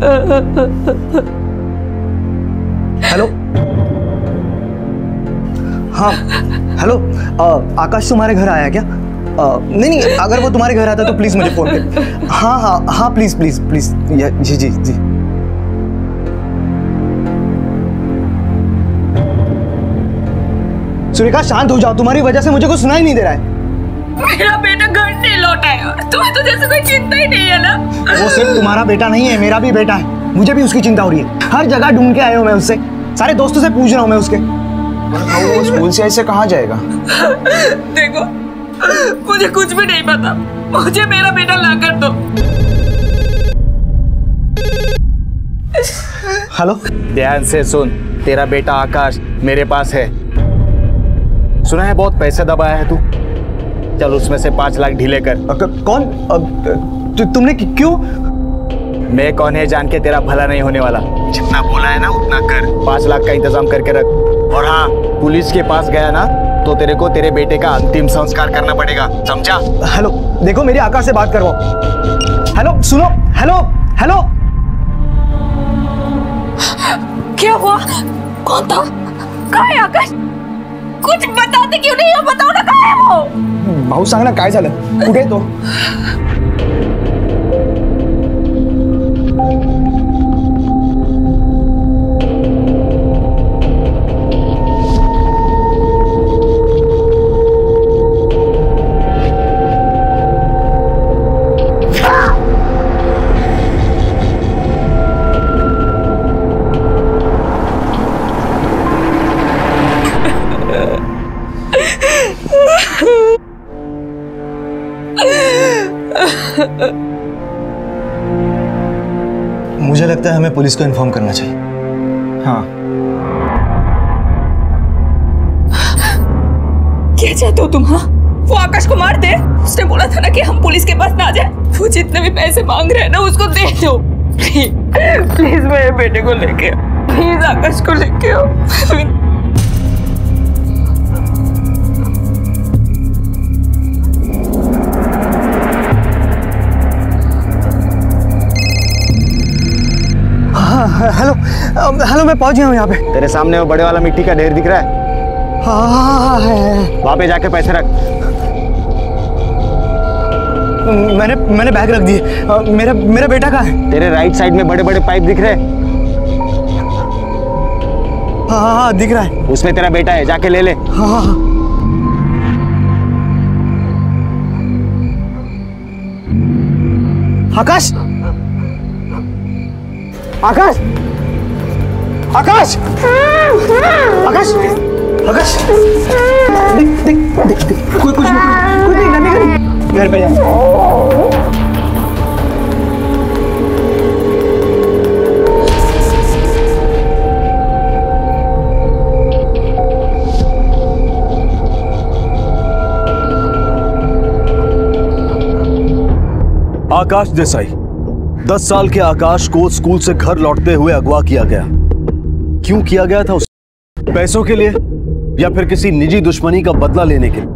Hello, हाँ hello, आकाश तुम्हारे घर आया क्या? नहीं, अगर वो तुम्हारे घर आता तो प्लीज मुझे फोन कर। हाँ हाँ हाँ, प्लीज प्लीज प्लीज। जी जी जी। सुरेखा शांत हो जाओ, तुम्हारी वजह से मुझे कुछ सुनाई नहीं दे रहा है। मेरा बेटा घर नहीं लौटा है और तुम्हें तो जैसे कोई चिंता ही नहीं है ना। वो सिर्फ तुम्हारा बेटा नहीं है, मेरा भी बेटा है। मुझे भी उसकी चिंता हो रही है। हर जगह ढूंढ के आया हूँ मैं उससे, सारे दोस्तों से पूछ रहा हूँ मैं उसके। वो स्कूल से ऐसे कहाँ जाएगा? देखो, मुझे कुछ भी नहीं पता, मुझे मेरा बेटा ला कर दो। हेलो, ध्यान से सुन, तेरा बेटा आकाश मेरे पास है। सुना है बहुत पैसे दबाया है तू, चल उसमें से 5 लाख ढीले कर। कौन? तुमने क्यों? मैं कौन है जान के तेरा भला नहीं होने वाला। जितना बोला है ना उतना कर। 5 लाख का इंतजाम करके रख। और हाँ, पुलिस के पास गया ना तो तेरे को तेरे बेटे का अंतिम संस्कार करना पड़ेगा, समझा? हेलो, देखो मेरी आकाश से बात करवाओ। हेलो सुनो, हेलो हेलो। क्या हुआ? कौन था? कहाँ है आकाश? कुछ बताते क्यों नहीं हो? बताओ ना, कहाँ है वो? भाऊ सांग ना काय झालं, कुठे तो? मुझे लगता है हमें पुलिस को इन्फॉर्म करना चाहिए। हाँ। क्या चाहते हो तुम? हाँ, वो आकाश को मार दे। उसने बोला था ना कि हम पुलिस के पास ना जाए। वो जितने भी पैसे मांग रहे हैं ना उसको दे दो। प्लीज मेरे बेटे को लेके आओ, प्लीज आकाश को लेके आओ। हेलो हेलो, मैं पहुंच गया हूँ यहाँ पे। तेरे सामने वो बड़े वाला मिट्टी का ढेर दिख रहा है? हाँ है। वहां पे जाके पैसे रख। मैंने बैग रख दिए। मेरा बेटा कहाँ है? तेरे राइट साइड में बड़े बड़े पाइप दिख रहे हैं? हाँ दिख रहा है। उसमें तेरा बेटा है, जाके ले ले। हाँ। आकाश, आकाश, आकाश, आकाश, आकाश, देख, कुछ नहीं, घर पे जा। आकाश देसाई, 10 साल के आकाश को स्कूल से घर लौटते हुए अगवा किया गया। क्यों किया गया था? पैसों के लिए, या फिर किसी निजी दुश्मनी का बदला लेने के लिए,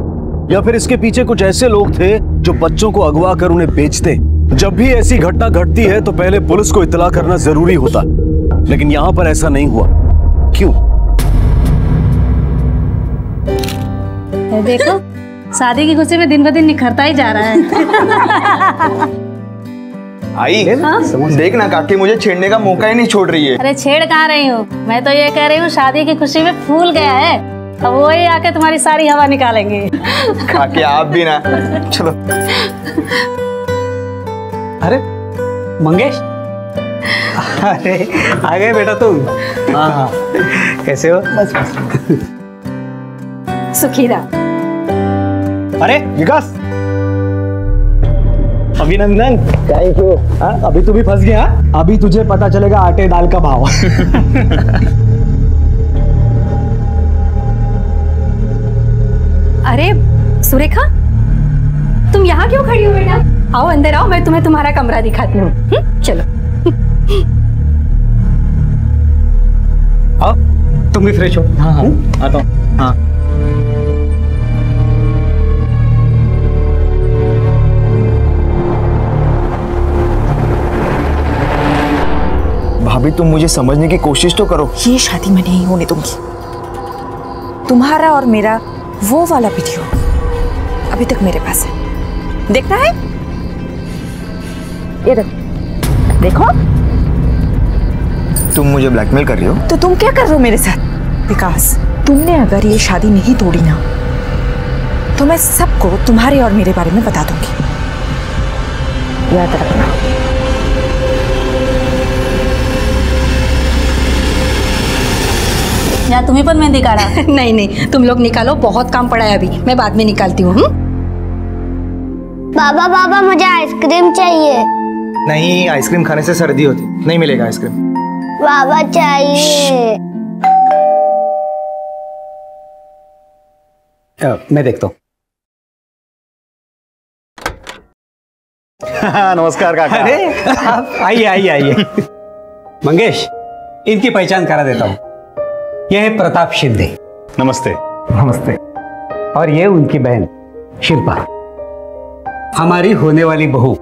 या फिर इसके पीछे कुछ ऐसे लोग थे जो बच्चों को अगवा कर उन्हें बेचते। जब भी ऐसी घटना घटती है तो पहले पुलिस को इत्तला करना जरूरी होता, लेकिन यहां पर ऐसा नहीं हुआ। क्यों? देखो, शादी की खुशी में दिन ब दिन निखरता ही जा रहा है। आई, देख ना काकी मुझे छेड़ने का मौका ही नहीं छोड़ रही है। अरे छेड़ कहाँ रही हूँ, मैं तो ये कह रही हूँ शादी की खुशी में फूल गया है, अब वो ही आके तुम्हारी सारी हवा निकालेंगे। काकी आप भी ना, चलो। अरे मंगेश, अरे आ गए बेटा तुम? हाँ, कैसे हो? बस सुखी रहा। अरे विकास, अभिनंदन। Thank you. अभी तू भी फंस गया। अभी तुझे पता चलेगा आटे दाल का भाव। अरे सुरेखा, तुम यहाँ क्यों खड़ी हो बेटा? आओ अंदर आओ, मैं तुम्हें तुम्हारा कमरा दिखाती हूँ। चलो। आओ, तुम भी फ्रेश हो। हाँ हाँ, आता हूँ। हाँ। भाभी तुम मुझे समझने की कोशिश तो करो। ये शादी मैं नहीं होने दूंगी। तुम्हारा और मेरा वो वाला वीडियो अभी तक मेरे पास है, देखना है? ये देखो। तुम मुझे ब्लैकमेल कर रही हो? तो तुम क्या कर रहे हो मेरे साथ? विकास, तुमने अगर ये शादी नहीं तोड़ी ना तो मैं सबको तुम्हारे और मेरे बारे में बता दूंगी, याद रखना। या तुम्ही पण मेहंदी काढा। नहीं नहीं, तुम लोग निकालो, बहुत काम पड़ा है अभी, मैं बाद में निकालती हूँ। बाबा बाबा मुझे आइसक्रीम चाहिए। नहीं, आइसक्रीम खाने से सर्दी होती, नहीं मिलेगा आइसक्रीम। बाबा चाहिए। मैं देखता हूँ। नमस्कार काका। अरे आप आइए आइए आइए। मंगेश, इनकी पहचान करा देता हूँ। यह है प्रताप शिंदे। नमस्ते। नमस्ते। और ये उनकी बहन शिल्पा, हमारी होने वाली बहू।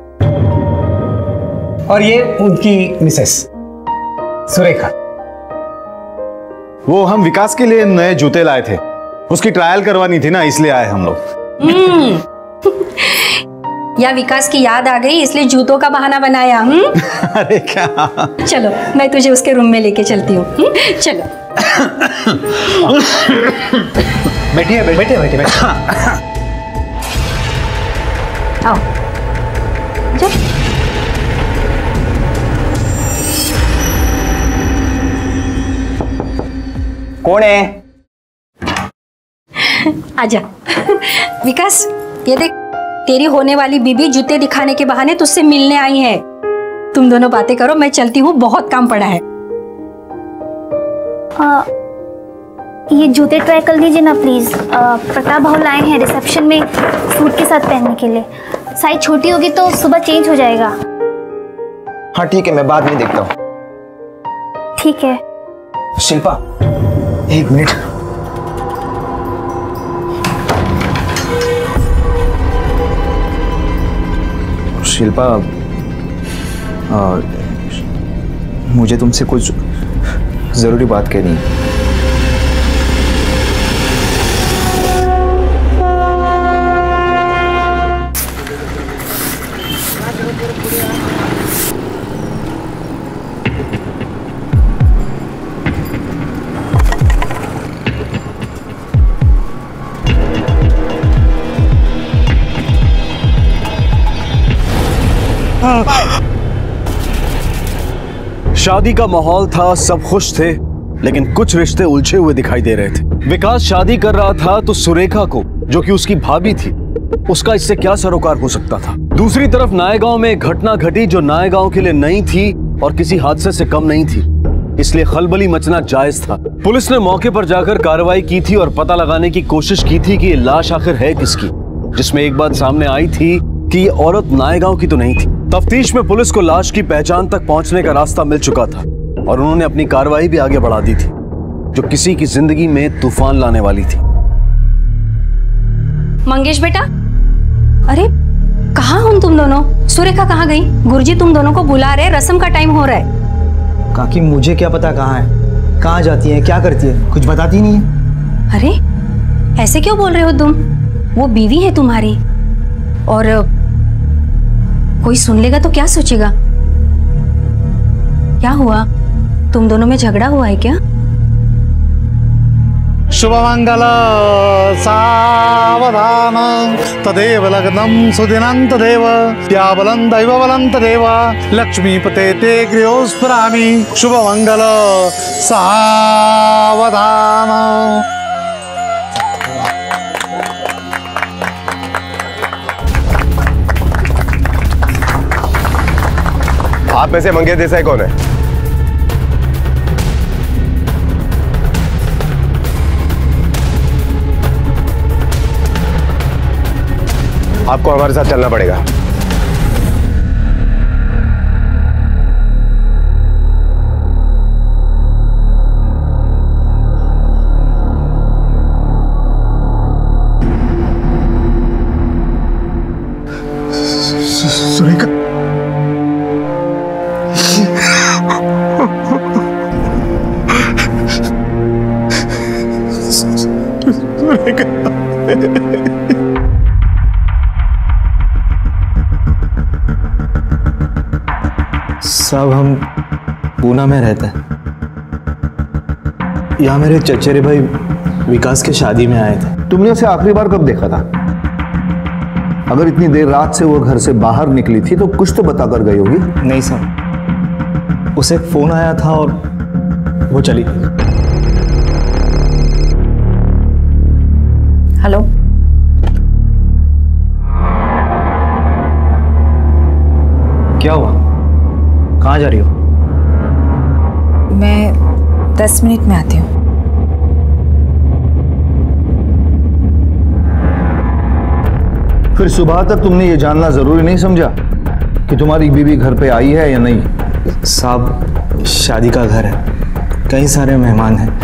और ये उनकी मिसेस सुरेखा। वो हम विकास के लिए नए जूते लाए थे, उसकी ट्रायल करवानी थी ना, इसलिए आए हम लोग। या विकास की याद आ गई इसलिए जूतों का बहाना बनाया। अरे क्या। चलो मैं तुझे उसके रूम में लेके चलती हूँ। चलो बैठिए बैठिए बैठिए बैठिए। आओ जा। कौन है? आजा। विकास, ये देख, तेरी होने वाली बीबी जूते दिखाने के बहाने तुझसे मिलने आई है। तुम दोनों बातें करो, मैं चलती हूँ, बहुत काम पड़ा है। ये जूते ट्राई कर लीजिए ना प्लीज। प्रताप भाव लाए हैं रिसेप्शन में सूट के साथ पहनने के लिए। साइज छोटी होगी तो सुबह चेंज हो जाएगा। हाँ ठीक है, मैं बाद में देखता हूँ। ठीक है। शिल्पा, एक मिनट। शिल्पा, मुझे तुमसे कुछ जरूरी बात कहनी है। शादी का माहौल था, सब खुश थे, लेकिन कुछ रिश्ते उलझे हुए दिखाई दे रहे थे। विकास शादी कर रहा था तो सुरेखा को, जो कि उसकी भाभी थी, उसका इससे क्या सरोकार हो सकता था। दूसरी तरफ नायगांव में एक घटना घटी जो नायगांव के लिए नई थी और किसी हादसे से कम नहीं थी, इसलिए खलबली मचना जायज था। पुलिस ने मौके पर जाकर कार्रवाई की थी और पता लगाने की कोशिश की थी कि ये लाश आखिर है किसकी, जिसमें एक बात सामने आई थी कि ये औरत नायगांव की तो नहीं थी। तफ्तीश में पुलिस को लाश की पहचान तक पहुंचने का रास्ता मिल चुका था और उन्होंने अपनी कार्रवाई भी आगे बढ़ा दी थी, जो किसी की जिंदगी में तूफान लाने वाली थी। मंगेश बेटा, अरे कहाँ हो तुम दोनों? सुरेखा कहाँ गई? गुरुजी तुम दोनों को बुला रहे, रस्म का टाइम हो रहा है। काकी मुझे क्या पता कहाँ है, कहाँ जाती है, क्या करती है, कुछ बताती नहीं है। अरे ऐसे क्यों बोल रहे हो तुम? वो बीवी है तुम्हारी, और कोई सुन लेगा तो क्या सोचेगा? क्या हुआ, तुम दोनों में झगड़ा हुआ है क्या? शुभमंगल सावधान तदेव लग्नं सुदिनं तदेव द्याबलं दैवबलं तदेव लक्ष्मीपते ते गृहोस्फुरामि शुभमंगल सावधान। आप में से मंगेश देसाई कौन है? आपको हमारे साथ चलना पड़ेगा। सुरेखा साहब हम पूना में रहते हैं। यहाँ मेरे चचेरे भाई विकास के शादी में आए थे। तुमने उसे आखिरी बार कब देखा था? अगर इतनी देर रात से वो घर से बाहर निकली थी तो कुछ तो बता कर गई होगी। नहीं साहब, उसे एक फोन आया था और वो चली गई। हेलो, क्या हुआ? कहाँ जा रही हो? मैं 10 मिनट में आती हूँ। फिर सुबह तक तुमने ये जानना जरूरी नहीं समझा कि तुम्हारी बीवी घर पे आई है या नहीं? साहब शादी का घर है, कई सारे मेहमान हैं।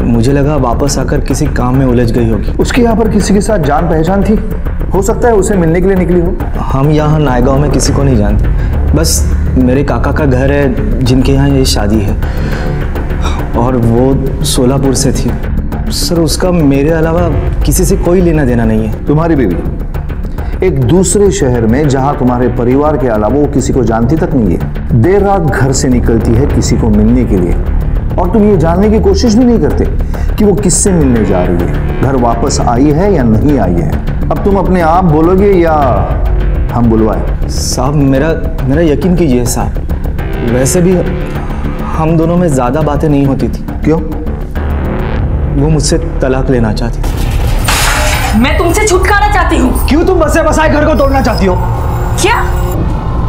मुझे लगा वापस आकर किसी काम में उलझ गई होगी। उसके यहाँ पर किसी के साथ जान पहचान थी? हो सकता है उसे मिलने के लिए निकली हो। हम यहाँ नायगांव में किसी को नहीं जानते, बस मेरे काका का घर है जिनके यहाँ ये शादी है, और वो सोलापुर से थी। सर उसका मेरे अलावा किसी से कोई लेना देना नहीं है। तुम्हारी बीवी एक दूसरे शहर में जहां तुम्हारे परिवार के अलावा वो किसी को जानती तक नहीं है, देर रात घर से निकलती है किसी को मिलने के लिए, और तुम ये जानने की कोशिश भी नहीं करते कि वो किससे मिलने जा रही है, घर वापस आई है या नहीं आई है। अब तुम अपने आप बोलोगे या हम बुलवाएं? साहब मेरा यकीन कीजिए साहब, वैसे भी हम दोनों में ज्यादा बातें नहीं होती थी। क्यों? वो मुझसे तलाक लेना चाहती थी। मैं तुमसे छुटकारा चाहती हूँ। क्यों तुम बसे बसाए घर को तोड़ना चाहती हो? क्या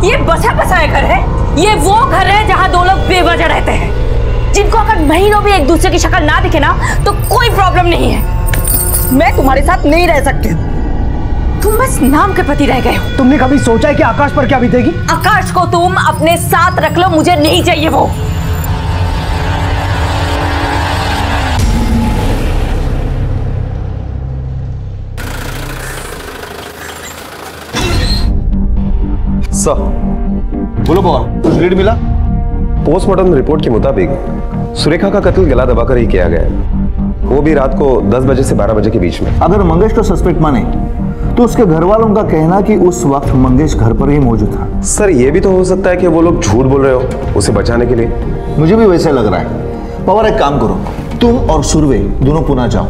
ये बसा बसाए घर है? ये वो घर है जहाँ दो लोग बेवजह रहते हैं, जिनको अगर महीनों भी एक दूसरे की शक्ल ना दिखे ना तो कोई प्रॉब्लम नहीं है। मैं तुम्हारे साथ नहीं रह सकती। तुम बस नाम के पति रह गए हो। तुमने कभी सोचा है कि आकाश पर क्या बीतेगी? आकाश को तुम अपने साथ रख लो, मुझे नहीं चाहिए वो। सर बोलो कौन? लीड मिला? पोस्टमार्टम रिपोर्ट के मुताबिक सुरेखा का कत्ल गला दबाकर ही किया गया है, वो भी रात को 10 बजे से 12 बजे के बीच में। अगर मंगेश को सस्पेक्ट माने तो उसके घर वालों का कहना कि उस वक्त मंगेश घर पर ही मौजूद था। सर ये भी तो हो सकता है कि वो लोग झूठ बोल रहे हो उसे बचाने के लिए। मुझे भी वैसे लग रहा है। पवार एक काम करो, तुम और सुरवे दोनों पुणे जाओ,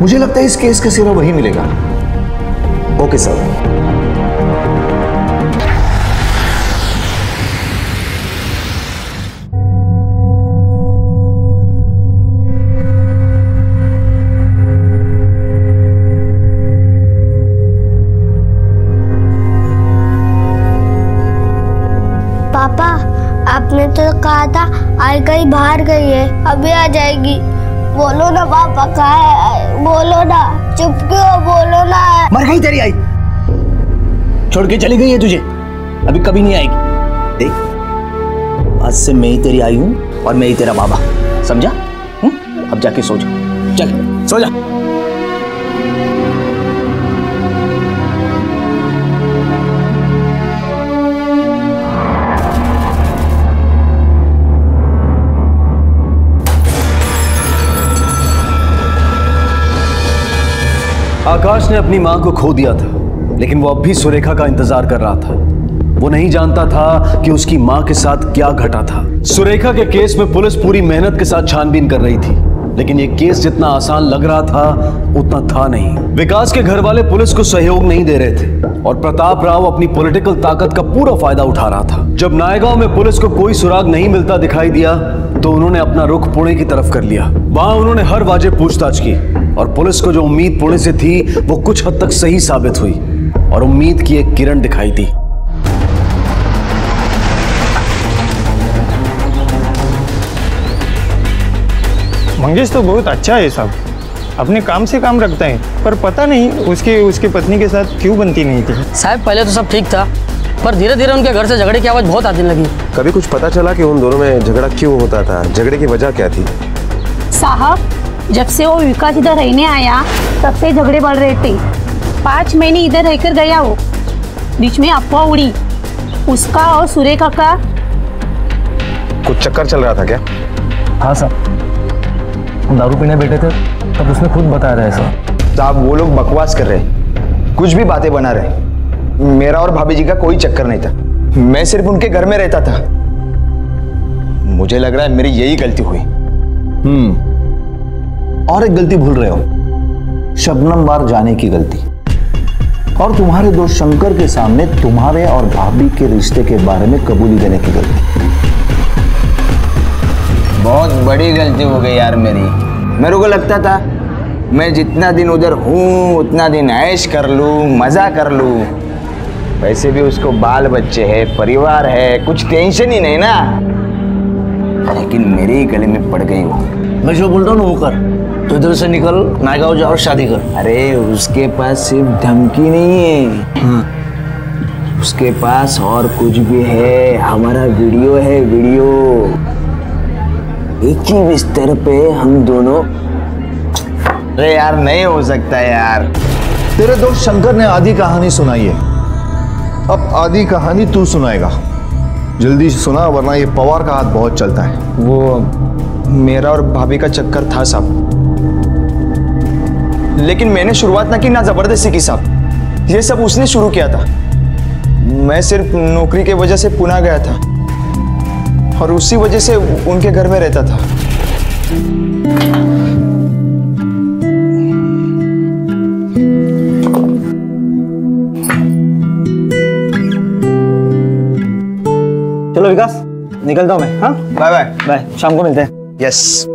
मुझे लगता है इस केस का सिरा वही मिलेगा। Okay sir. पापा आपने तो कहा था आई कहीं बाहर गई है, अभी आ जाएगी। बोलो ना पापा कहाँ है, बोलो ना, चुप क्यों, बोलो ना। मर गई तेरी आई, छोड़ के चली गई है तुझे, अभी कभी नहीं आएगी। देख आज से मैं ही तेरी आई हूँ और मैं ही तेरा बाबा, समझा? अब जाके सो जा, चल सो जा। आकाश ने अपनी मां को खो दिया था, लेकिन वो अब भी सुरेखा का इंतजार कर रहा था। वो नहीं जानता था कि उसकी मां के साथ क्या घटा था। सुरेखा के केस में पुलिस पूरी मेहनत के साथ छानबीन कर रही थी, लेकिन ये केस जितना आसान लग रहा था उतना था नहीं। विकास के घर वाले पुलिस को सहयोग नहीं दे रहे थे और प्रताप राव अपनी पॉलिटिकल ताकत का पूरा फायदा उठा रहा था। जब नायगांव में पुलिस को कोई सुराग नहीं मिलता दिखाई दिया तो उन्होंने अपना रुख पुणे की तरफ कर लिया। वहां उन्होंने हर वाजिब पूछताछ की और पुलिस को जो उम्मीद पुणे से थी वो कुछ हद तक सही साबित हुई और उम्मीद की एक किरण दिखाई दी। मंगेश तो बहुत अच्छा है साहब, अपने काम से काम रखता है, पर पता नहीं उसके पत्नी के साथ क्यों बनती नहीं थी। साहब पहले तो सब ठीक था, पर धीरे धीरे उनके घर से झगड़े की आवाज़ बहुत आने लगी। कभी कुछ पता चला कि उन दोनों में झगड़ा क्यों होता था, झगड़े की वजह क्या थी? साहब जब से वो विकास इधर रहने आया तब से झगड़े बढ़ रहे थे। 5 महीने इधर रहकर गया वो, बीच में अफवाह उड़ी उसका और सुरेखा का कुछ चक्कर चल रहा था क्या? हाँ सर, हम दारू पीने बैठे थे तब उसने खुद बताया था ऐसा। साहब वो लोग बकवास कर रहे, कुछ भी बातें बना रहे। मेरा और भाभी जी का कोई चक्कर नहीं था, मैं सिर्फ उनके घर में रहता था। मुझे लग रहा है मेरी यही गलती हुई। और एक गलती भूल रहे हो, शबनम बार जाने की गलती, और तुम्हारे दोस्त शंकर के सामने तुम्हारे और भाभी के रिश्ते के बारे में कबूली देने की गलती। बहुत बड़ी गलती हो गई यार मेरी। मेरे को लगता था मैं जितना दिन उधर हूँ उतना दिन ऐश कर लूँ, मजा कर लूँ। वैसे भी उसको बाल बच्चे है, परिवार है, कुछ टेंशन ही नहीं ना। लेकिन मेरे ही गले में पड़ गई वो। मैं जो बोलता हूँ ना वो कर, तो इधर से निकल, नायगांव जा और शादी कर। अरे उसके पास सिर्फ धमकी नहीं है, उसके पास और कुछ भी है। हमारा वीडियो है, वीडियो। एक ही बिस्तर पे हम दोनों। अरे यार नहीं हो सकता यार। तेरे दोस्त शंकर ने आधी कहानी सुनाई है, अब आधी कहानी तू सुनाएगा। जल्दी से सुना, वरना ये पवार का हाथ बहुत चलता है। वो मेरा और भाभी का चक्कर था साहब, लेकिन मैंने शुरुआत ना की ना जबरदस्ती की साहब। ये सब उसने शुरू किया था। मैं सिर्फ नौकरी के वजह से पुणे गया था और उसी वजह से उनके घर में रहता था। चलो विकास, निकलता हूँ मैं। हाँ, बाय बाय। बाय, शाम को मिलते हैं। यस।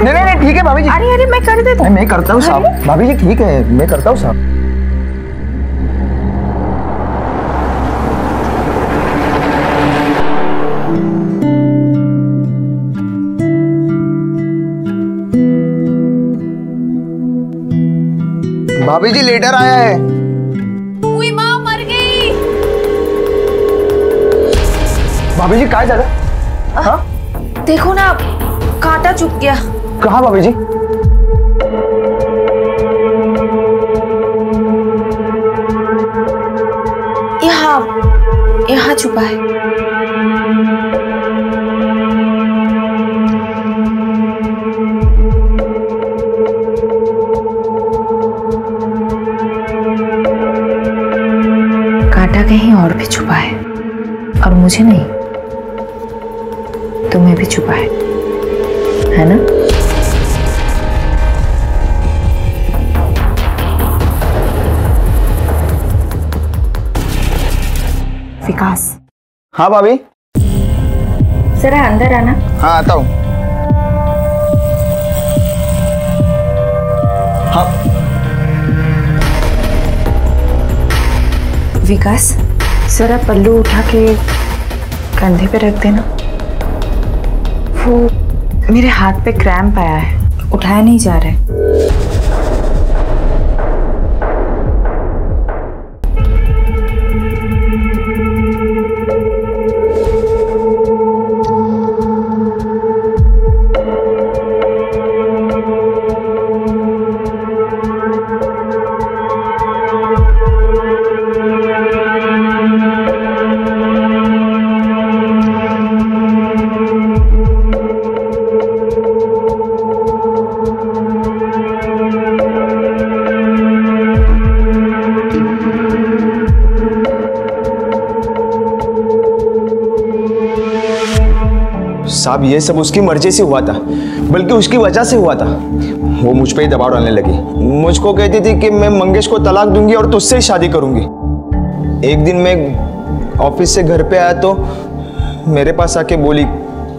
नहीं ठीक है भाभी जी। अरे मैं कर देता हूँ। मैं करता हूँ साहब। भाभी जी ठीक है, मैं करता हूँ साहब। भाभी जी लेटर आया है। उई माँ मर गई। भाभी जी काय झालं? हाँ? देखो ना, कांटा चुप गया। कहाँ भाभी जी? यहाँ छुपा है। कांटा कहीं और भी छुपा है, और मुझे नहीं, तुम्हें भी छुपा है ना? विकास। हाँ भाभी। जरा अंदर आना। हाँ आता हूँ। हाँ विकास, जरा पल्लू उठा के कंधे पे रख देना। वो मेरे हाथ पे क्रैम्प आया है, उठाया नहीं जा रहा है। साहब ये सब उसकी मर्जी से हुआ था, बल्कि उसकी वजह से हुआ था। वो मुझ पे ही दबाव डालने लगी। मुझको कहती थी कि मैं मंगेश को तलाक दूंगी और तुझसे ही शादी करूंगी। एक दिन मैं ऑफिस से घर पे आया तो मेरे पास आके बोली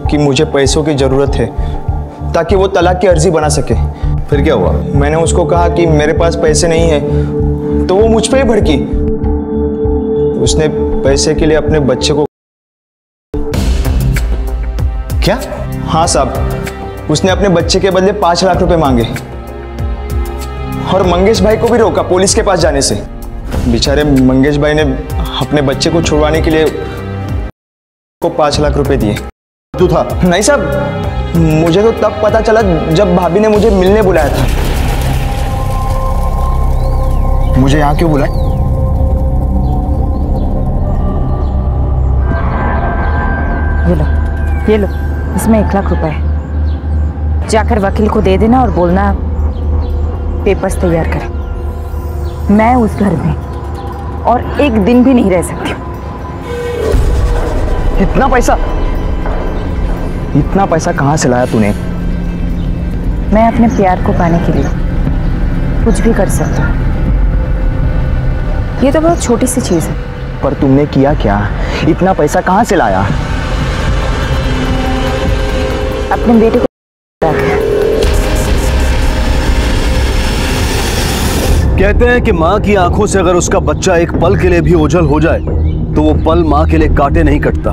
कि मुझे पैसों की ज़रूरत है ताकि वो तलाक की अर्जी बना सके। फिर क्या हुआ? मैंने उसको कहा कि मेरे पास पैसे नहीं है तो वो मुझ पे ही भड़की। उसने पैसे के लिए अपने बच्चे को। क्या? हाँ साहब, उसने अपने बच्चे के बदले 5 लाख रुपए मांगे और मंगेश भाई को भी रोका पुलिस के पास जाने से। बेचारे मंगेश भाई ने अपने बच्चे को छुड़वाने के लिए को 5 लाख रुपए दिए। तू था? नहीं साहब, मुझे तो तब पता चला जब भाभी ने मुझे मिलने बुलाया था। मुझे यहाँ क्यों बुलाया? ये लो, इसमें 1 लाख रुपए है। जाकर वकील को दे देना और बोलना पेपर्स तैयार करें। मैं उस घर में और एक दिन भी नहीं रह सकती हूँ। इतना पैसा कहाँ से लाया तूने? मैं अपने प्यार को पाने के लिए कुछ भी कर सकती हूँ। ये तो बहुत छोटी सी चीज है। पर तुमने किया क्या? इतना पैसा कहाँ से लाया? अपने बेटे को कहते हैं कि माँ की आंखों से अगर उसका बच्चा एक पल के लिए भी ओझल हो जाए तो वो पल माँ के लिए काटे नहीं कटता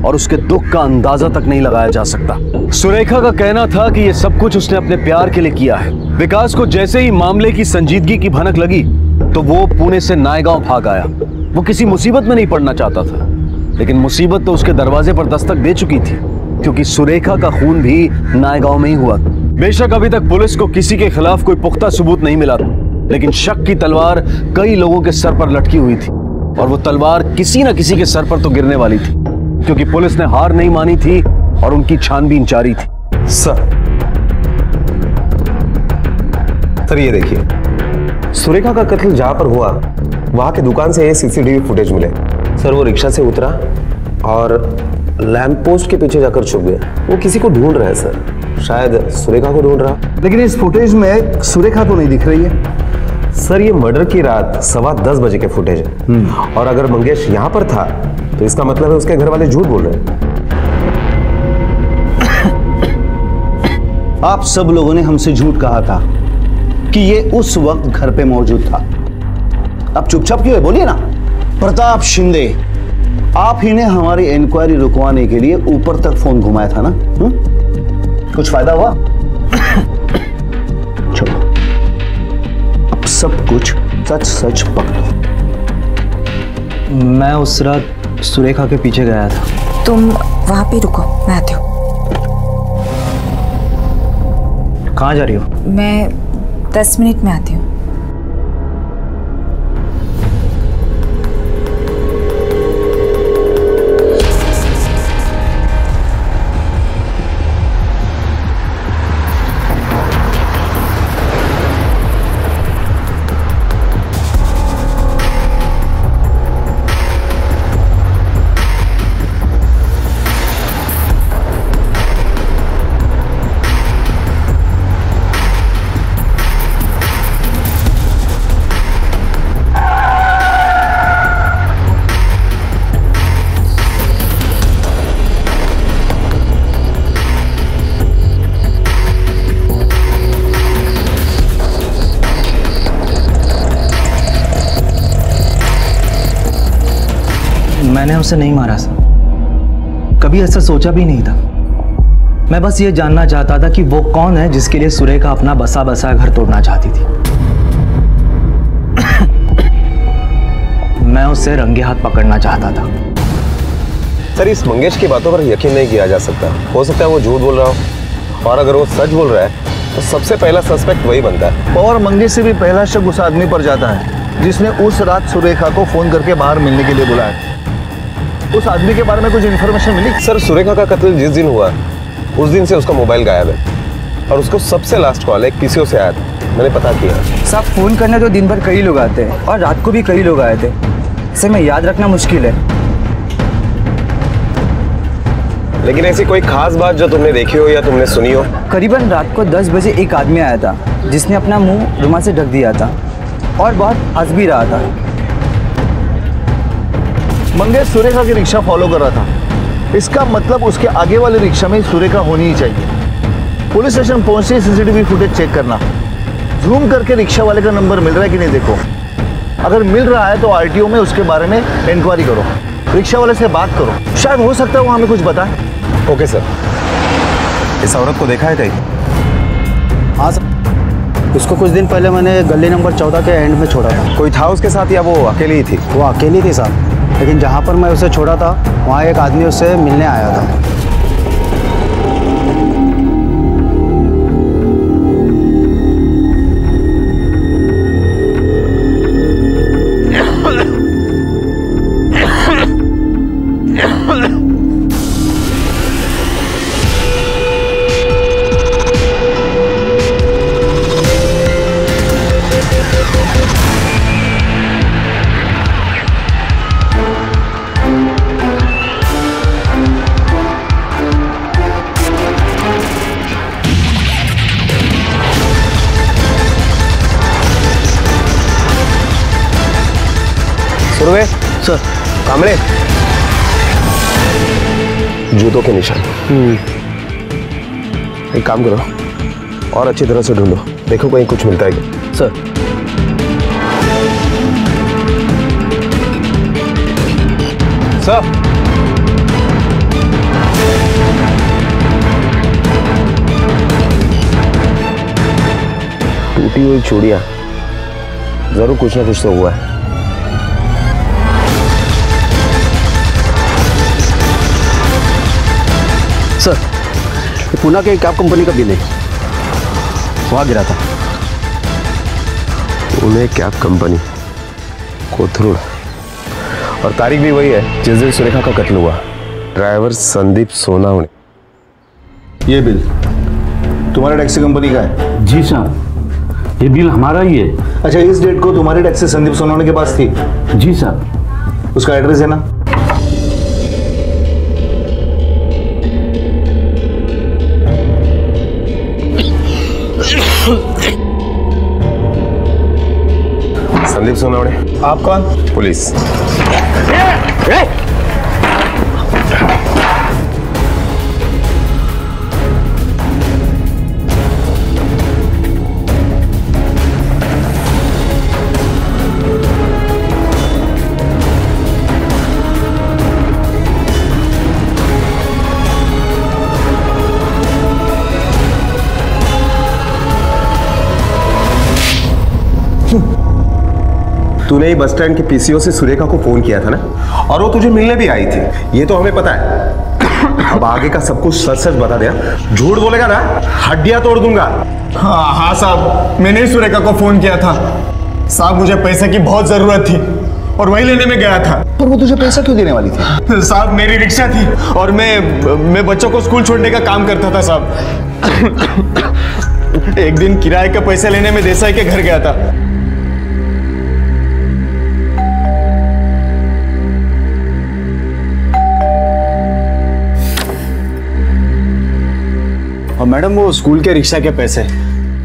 और उसके दुख का अंदाजा तक नहीं लगाया जा सकता। सुरेखा का कहना था कि ये सब कुछ उसने अपने प्यार के लिए किया है। विकास को जैसे ही मामले की संजीदगी की भनक लगी तो वो पुणे से नायगांव भाग आया। वो किसी मुसीबत में नहीं पड़ना चाहता था, लेकिन मुसीबत तो उसके दरवाजे पर दस्तक दे चुकी थी, क्योंकि सुरेखा का खून भी नायगांव में ही हुआ। बेशक अभी तक पुलिस को किसी के खिलाफ कोई पुख्ता सबूत नहीं मिला, लेकिन शक की तलवार कई लोगों के सर पर लटकी हुई थी और वो तलवार किसी न किसी के सर पर तो गिरने वाली थी, क्योंकि पुलिस ने हार नहीं मानी थी और उनकी छानबीन जारी थी। सर ये देखिए, सुरेखा का कत्ल जहां पर हुआ वहां की दुकान से ये सीसीटीवी फुटेज मिले। सर वो रिक्शा से उतरा और लैंप पोस्ट के पीछे जाकर छुप गया। वो किसी को ढूंढ रहा है सर, शायद सुरेखा को ढूंढ रहा। लेकिन इस फुटेज में सुरेखा तो नहीं दिख रही है। सर ये मर्डर की रात 10:15 बजे के फुटेज है और अगर मंगेश यहाँ पर था तो इसका मतलब है उसके घर वाले झूठ बोल रहे हैं। आप सब लोगों ने हमसे झूठ कहा था कि ये उस वक्त घर पे मौजूद था। अब चुपचाप क्यों है, बोलिए ना। प्रताप शिंदे, आप ही ने हमारी इंक्वायरी रुकवाने के लिए ऊपर तक फोन घुमाया था ना? कुछ फायदा हुआ? चलो अब सब कुछ सच सच पकड़ो। मैं उस रात सुरेखा के पीछे गया था। तुम वहां पे रुको, मैं आती हूँ। कहाँ जा रही हो? मैं 10 मिनट में आती हूँ। मैंने उसे नहीं मारा सर, कभी ऐसा सोचा भी नहीं था। मैं बस ये जानना चाहता था कि वो कौन है जिसके लिए सुरेखा अपना बसा बसा घर तोड़ना चाहती थी। मैं उसे रंगे हाथ पकड़ना चाहता था। सर इस मंगेश की बातों पर यकीन नहीं किया जा सकता। हो सकता है वो झूठ बोल रहा हो, और अगर वो सच बोल रहा है तो सबसे पहला सस्पेक्ट वही बनता है। और मंगेश से भी पहला शक उस आदमी पर जाता है जिसने उस रात सुरेखा को फोन करके बाहर मिलने के लिए बुलाया। उस आदमी के बारे में कुछ इन्फॉर्मेशन मिली? सर सुरेखा का कत्ल जिस दिन हुआ उस दिन से उसका मोबाइल गायब है और उसको सबसे लास्ट कॉल एक पीसीओ से आया था। मैंने पता किया। साहब फोन करने तो दिन भर कई लोग आते हैं और रात को भी कई लोग आए थे, इसे मैं याद रखना मुश्किल है। लेकिन ऐसी कोई खास बात जो तुमने देखी हो या तुमने सुनी हो? करीबन रात को 10 बजे एक आदमी आया था जिसने अपना मुंह रुमाल से ढक दिया था और बहुत हंस भी रहा था। मंगेश सुरेखा की रिक्शा फॉलो कर रहा था। इसका मतलब उसके आगे वाले रिक्शा में सुरेखा होनी ही चाहिए। पुलिस स्टेशन पहुंचे सीसीटीवी फुटेज चेक करना, जूम करके रिक्शा वाले का नंबर मिल रहा है कि नहीं देखो। अगर मिल रहा है तो आरटीओ में उसके बारे में इंक्वायरी करो, रिक्शा वाले से बात करो, शायद हो सकता है वो हमें कुछ बताए। Okay sir. इस औरत को देखा है कहीं? हाँ सर, उसको कुछ दिन पहले मैंने गली नंबर 14 के एंड में छोड़ा था। कोई था उसके साथ या वो अकेली ही थी? वो अकेली थी साहब, लेकिन जहाँ पर मैं उसे छोड़ा था वहाँ एक आदमी उससे मिलने आया था। सुरवे सर। कामड़े, जूतों के निशान। एक काम करो और अच्छी तरह से ढूंढो, देखो कहीं कुछ मिलता है क्या। सर। सर। टूटी हुई चूड़ियां, जरूर कुछ ना कुछ तो हुआ है। सर, पुणे के कैब कंपनी का बिल है, वहाँ गिरा था। पुणे कैब कंपनी, कोथरूड, और तारीख भी वही है जिस दिन सुरेखा का कत्ल हुआ। ड्राइवर संदीप सोनावणे। ये बिल तुम्हारे टैक्सी कंपनी का है? जी साहब, ये बिल हमारा ही है। अच्छा, इस डेट को तुम्हारी टैक्सी संदीप सोनावणे के पास थी? जी साहब। उसका एड्रेस है ना? संदीप सोनावणे। आप कौन? पुलिस। तूने ही बस स्टैंड के पीसीओ से सुरेखा को फोन किया था ना, और वो तुझे मिलने भी आई थी, ये तो हमें पता है। अब आगे का सब कुछ सच सच बता दिया, झूठ बोलेगा ना हड्डियां तोड़ दूंगा। हाँ साहब, मैंने ही सुरेखा को फोन किया था साहब। मुझे पैसे की बहुत जरूरत थी और वही लेने में गया था। और वो तुझे पैसा क्यों देने वाली थी? साहब, मेरी रिक्शा थी और मैं बच्चों को स्कूल छोड़ने का काम करता था साहब। एक दिन किराए के पैसे लेने में देसाई के घर गया था। और मैडम, वो स्कूल के रिक्शा के पैसे।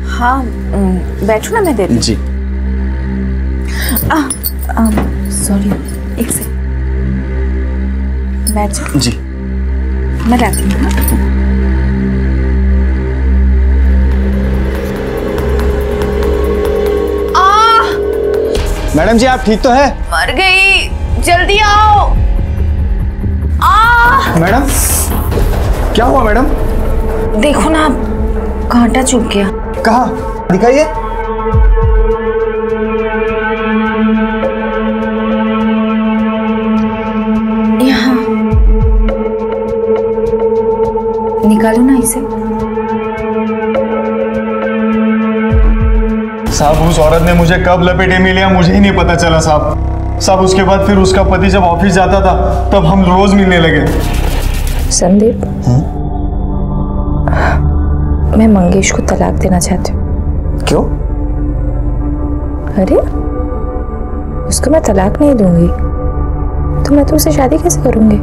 हाँ, बैठो ना, मैं दे दूँ। जी। सॉरी, एक सेकंड, बैठ जाओ। जी, मैं लाती हूँ। मैडम जी, आप ठीक तो है? मर गई, जल्दी आओ। मैडम, क्या हुआ मैडम? देखो ना, कांटा चुभ गया। कहाँ? दिखाइए। यहाँ। निकालो ना इसे। साहब, उस औरत ने मुझे कब लपेटे में लिया मुझे ही नहीं पता चला साहब। साहब, उसके बाद फिर उसका पति जब ऑफिस जाता था तब हम रोज मिलने लगे। संदीप, मैं मंगेश को तलाक देना चाहती हूँ। क्यों? अरे, उसको मैं तलाक नहीं दूंगी तो मैं तुमसे शादी कैसे करूंगी?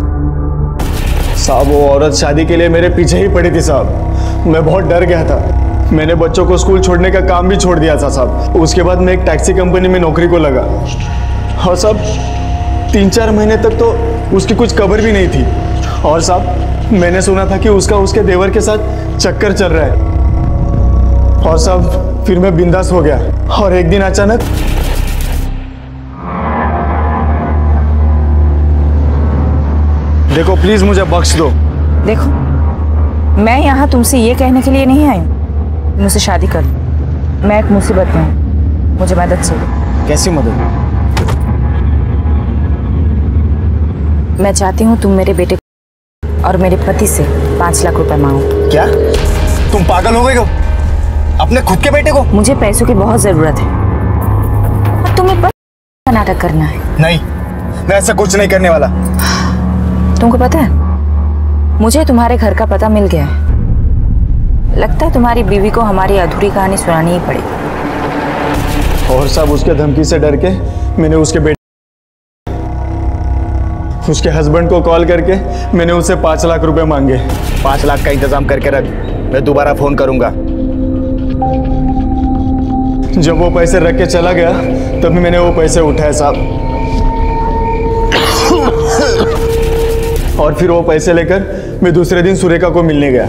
साहब वो औरत शादी के लिए मेरे पीछे ही पड़ी थी साहब। मैं बहुत डर गया था। मैंने बच्चों को स्कूल छोड़ने का काम भी छोड़ दिया था साहब। उसके बाद मैं एक टैक्सी कंपनी में नौकरी को लगा और साहब 3-4 महीने तक तो उसकी कुछ खबर भी नहीं थी। और साहब मैंने सुना था कि उसका उसके देवर के साथ चक्कर चल रहा है। और साहब फिर मैं बिंदास हो गया और एक दिन अचानक देखो प्लीज मुझे बख्श दो। देखो मैं यहाँ तुमसे ये कहने के लिए नहीं आई हूँ मुझसे शादी कर। मैं एक मुसीबत में हूँ, मुझे मदद चाहिए। कैसी मदद? मैं चाहती हूँ तुम मेरे बेटे और मेरे पति से 5 लाख रुपए मांगो। क्या तुम पागल हो गई हो? अपने खुद के बेटे को? मुझे पैसों की बहुत जरूरत है और तुम्हें बस नाटक करना है। नहीं, मैं ऐसा कुछ नहीं करने वाला। तुमको पता है मुझे तुम्हारे घर का पता मिल गया है। लगता है तुम्हारी बीवी को हमारी अधूरी कहानी सुनानी ही पड़ेगी। और सब उसके धमकी से डर के मैंने उसके बेटे उसके हस्बैंड को कॉल करके मैंने उससे 5 लाख रुपए मांगे। 5 लाख का इंतजाम करके रख, मैं दोबारा फोन करूंगा। जब वो पैसे रख के चला गया तभी मैंने वो पैसे उठाए साहब। और फिर वो पैसे लेकर मैं दूसरे दिन सुरेखा को मिलने गया।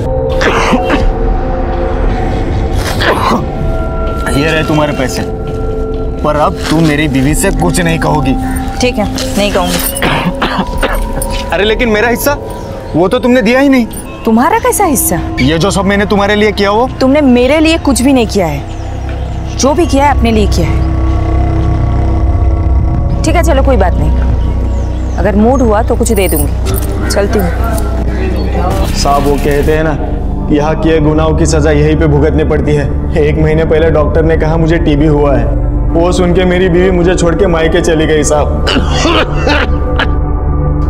ये रहे तुम्हारे पैसे, पर अब तुम मेरी बीवी से कुछ नहीं कहोगी। ठीक है, नहीं कहूंगी। अरे लेकिन मेरा हिस्सा वो तो तुमने दिया ही नहीं। तुम्हारा कैसा हिस्सा? ये जो सब मैंने तुम्हारे लिए किया वो तुमने मेरे लिए कुछ भी नहीं किया है। जो भी किया है अपने लिए किया है। ठीक है चलो कोई बात नहीं, अगर मूड हुआ तो कुछ दे दूंगी। चलती हूँ। साहब वो कहते हैं ना, यहाँ किए गुनाहों की सजा यहीं पे भुगतनी पड़ती है। 1 महीने पहले डॉक्टर ने कहा मुझे टीबी हुआ है। वो सुन के मेरी बीवी मुझे छोड़ के मायके चली गई साहब।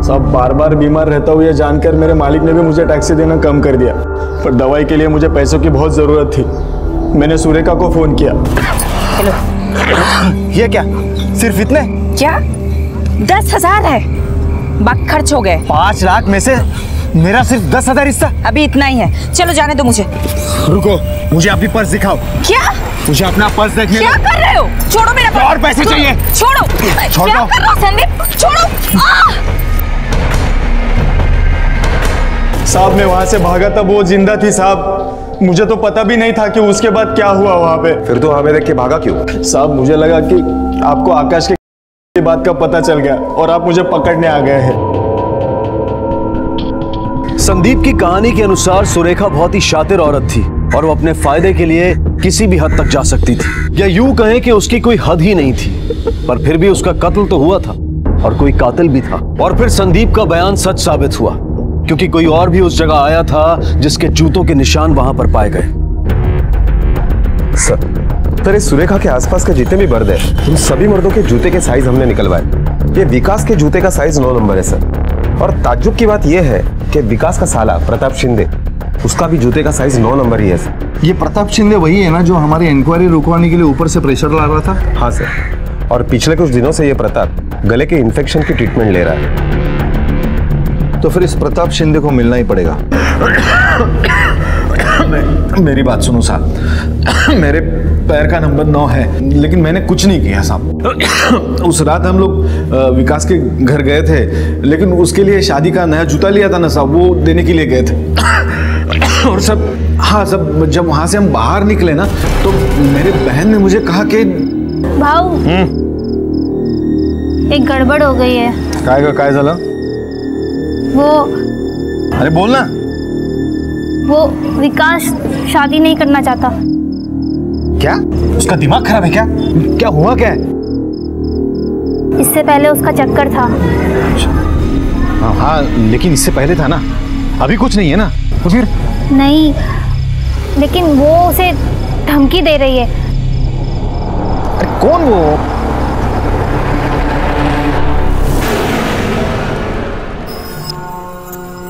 साहब बार बार बीमार रहता हूँ ये जानकर मेरे मालिक ने भी मुझे टैक्सी देना कम कर दिया, पर दवाई के लिए मुझे पैसों की बहुत जरूरत थी। मैंने सुरेखा को फोन किया। हेलो। ये क्या सिर्फ इतने? क्या 10,000 है, बाकी खर्च हो गए। 5 लाख में से मेरा सिर्फ 10,000 हिस्सा? अभी इतना ही है, चलो जाने दो मुझे। रुको, मुझे अपनी पर्स दिखाओ। क्या? मुझे अपना पर्स देखने दो। क्या कर रहे हो? छोड़ो मेरा पर्स। और पैसे चाहिए। छोड़ो। छोड़ क्या दो। कर रहे हो संदीप? छोड़ो। साहब मैं वहां से भागा तब वो जिंदा थी साहब। मुझे तो पता भी नहीं था कि उसके बाद क्या हुआ वहां पे। फिर तो हमें देख के भागा क्यों? साहब मुझे लगा कि आपको आकाश के बात का पता चल गया और आप मुझे पकड़ने आ गए हैं। संदीप की कहानी के अनुसार सुरेखा बहुत ही शातिर औरत थी और वो अपने फायदे के लिए किसी भी हद तक जा सकती थी, या यूं कहें कि उसकी कोई हद ही नहीं थी। पर फिर भी उसका कत्ल तो हुआ था और कोई कातिल भी था। और फिर संदीप का बयान सच साबित हुआ, क्योंकि कोई और भी उस जगह आया था जिसके जूतों के निशान वहां पर पाए गए। सर इस सुरेखा के आसपास के जितने भी मर्द हैं, उन सभी मर्दों के जूते के साइज हमने निकलवाए। ये विकास के जूते का साइज 9 नंबर है सर। और ताज्जुब की बात यह है कि विकास का साला प्रताप शिंदे, उसका भी जूते का साइज 9 नंबर ही है सर। ये प्रताप शिंदे वही है ना जो हमारी इंक्वायरी रुकवाने के लिए ऊपर से प्रेशर ला रहा था? हाँ सर, और पिछले कुछ दिनों से ये प्रताप गले के इन्फेक्शन की ट्रीटमेंट ले रहा है। तो फिर इस प्रताप शिंदे को मिलना ही पड़ेगा। मेरी बात सुनो साहब, मेरे पैर का नंबर 9 है, लेकिन मैंने कुछ नहीं किया साहब। उस रात हम लोग विकास के घर गए थे, लेकिन उसके लिए शादी का नया जूता लिया था ना साहब, वो देने के लिए गए थे। और सब हाँ सब जब वहां से हम बाहर निकले ना, तो मेरे बहन ने मुझे कहा कि भाऊ एक गड़बड़ हो गई है। काय झालं? वो अरे बोलना। वो विकास शादी नहीं करना चाहता। क्या? उसका दिमाग खराब है क्या? क्या हुआ क्या है? इससे पहले उसका चक्कर था। हाँ लेकिन इससे पहले था ना, अभी कुछ नहीं है ना, तो फिर? नहीं, लेकिन वो उसे धमकी दे रही है। अरे कौन वो?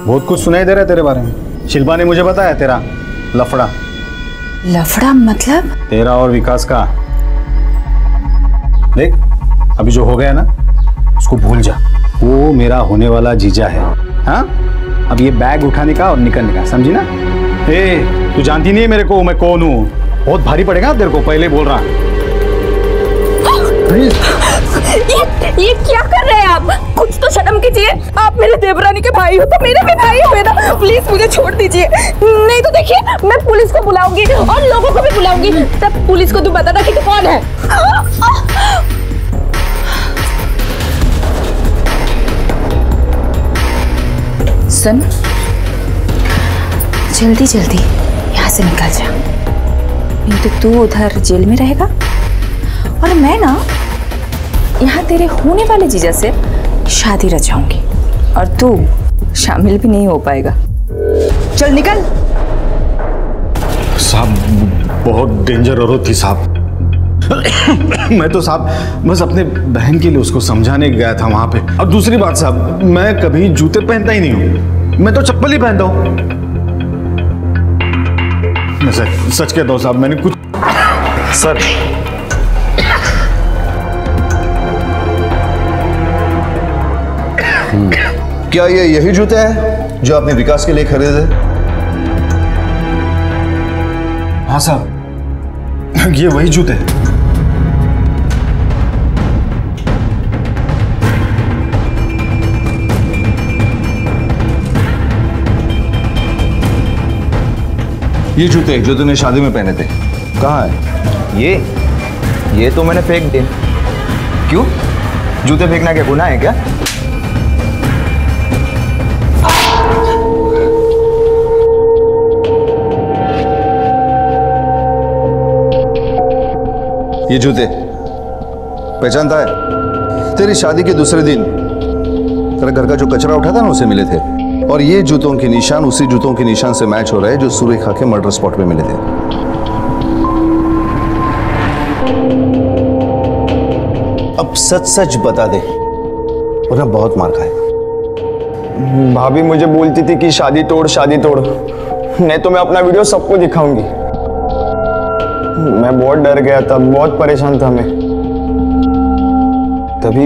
बहुत कुछ सुनाई दे रहा है तेरे बारे में। शिल्पा ने मुझे बताया तेरा लफड़ा। लफड़ा मतलब? तेरा और विकास का। देख अभी जो हो गया ना उसको भूल जा। वो मेरा होने वाला जीजा है। हाँ अब ये बैग उठाने का और निकलने का, समझी ना? तू जानती नहीं है मेरे को मैं कौन हूँ, बहुत भारी पड़ेगा तेरे को, पहले बोल रहा। ये क्या कर रहे हैं आप? कुछ तो शर्म कीजिए, आप मेरे देवरानी के भाई हो तो मेरे भी भाई हो ना, प्लीज मुझे छोड़ दीजिए, नहीं तो देखिए मैं पुलिस को बुलाऊंगी और लोगों को भी बुलाऊंगी, तब पुलिस को तू बताना कि तू कौन है। सुन, जल्दी जल्दी यहाँ से निकल जा, नहीं तो तू उधर जेल में रहेगा और मैं ना यहाँ तेरे होने वाले जीजा से शादी रचाऊंगी और तू शामिल भी नहीं हो पाएगा। चल निकल। साहब बहुत डेंजर औरत थी साहब। मैं तो साहब बस अपने बहन के लिए उसको समझाने गया था वहां पे। और दूसरी बात साहब, मैं कभी जूते पहनता ही नहीं हूं, मैं तो चप्पल ही पहनता हूं। मैं सच कहता हूं साहब, मैंने कुछ सर क्या ये यही जूते हैं जो आपने विकास के लिए खरीदे? हाँ साहब, ये वही जूते हैं। ये जूते जो तूने शादी में पहने थे कहाँ है? ये तो मैंने फेंक दिए। क्यों? जूते फेंकना क्या गुनाह है क्या? ये जूते पहचानता है? तेरी शादी के दूसरे दिन तेरा घर का जो कचरा उठा था ना, उसे मिले थे। और ये जूतों के निशान उसी जूतों के निशान से मैच हो रहे हैं जो सुरेखा के मर्डर स्पॉट पे मिले थे। अब सच सच बता दे, वरना बहुत मार खाए। भाभी मुझे बोलती थी कि शादी तोड़ नहीं तो मैं अपना वीडियो सबको दिखाऊंगी। मैं बहुत डर गया था, बहुत परेशान था मैं। तभी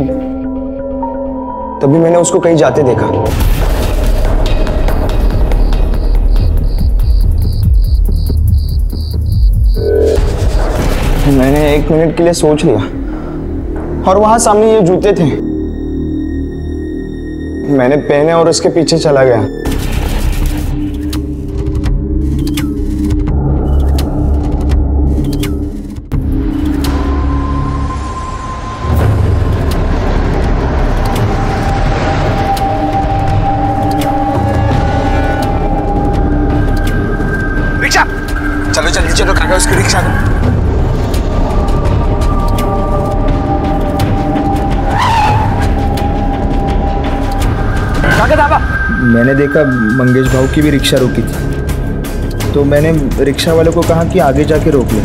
मैंने उसको कहीं जाते देखा। मैंने 1 मिनट के लिए सोच लिया और वहां सामने ये जूते थे, मैंने पहने और उसके पीछे चला गया। रिक्शा चलो, जल्दी चलो काका, उसकी रिक्शा को। मैंने देखा मंगेश भाऊ की भी रिक्शा रुकी थी, तो मैंने रिक्शा वाले को कहा कि आगे जाके रोक लो।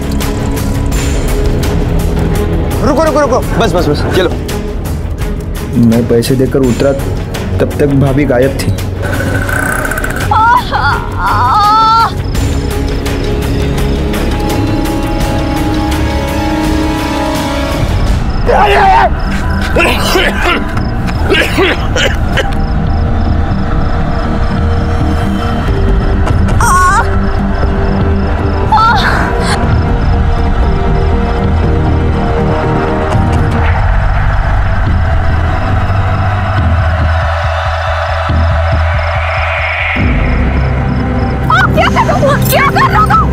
रुको, बस चलो। मैं पैसे देकर उतरा, तब तक भाभी गायब थी। क्या कर रहा हो?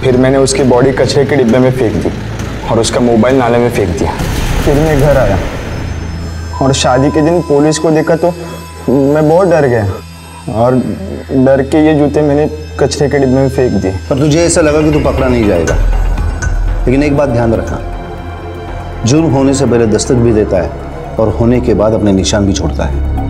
फिर मैंने उसकी बॉडी कचरे के डिब्बे में फेंक दी और उसका मोबाइल नाले में फेंक दिया। फिर मैं घर आया और शादी के दिन पुलिस को देखा तो मैं बहुत डर गया और डर के ये जूते मैंने कचरे के डिब्बे में फेंक दिए। पर तुझे ऐसा लगा कि तू पकड़ा नहीं जाएगा, लेकिन एक बात ध्यान रखना, जुर्म होने से पहले दस्तक भी देता है और होने के बाद अपने निशान भी छोड़ता है।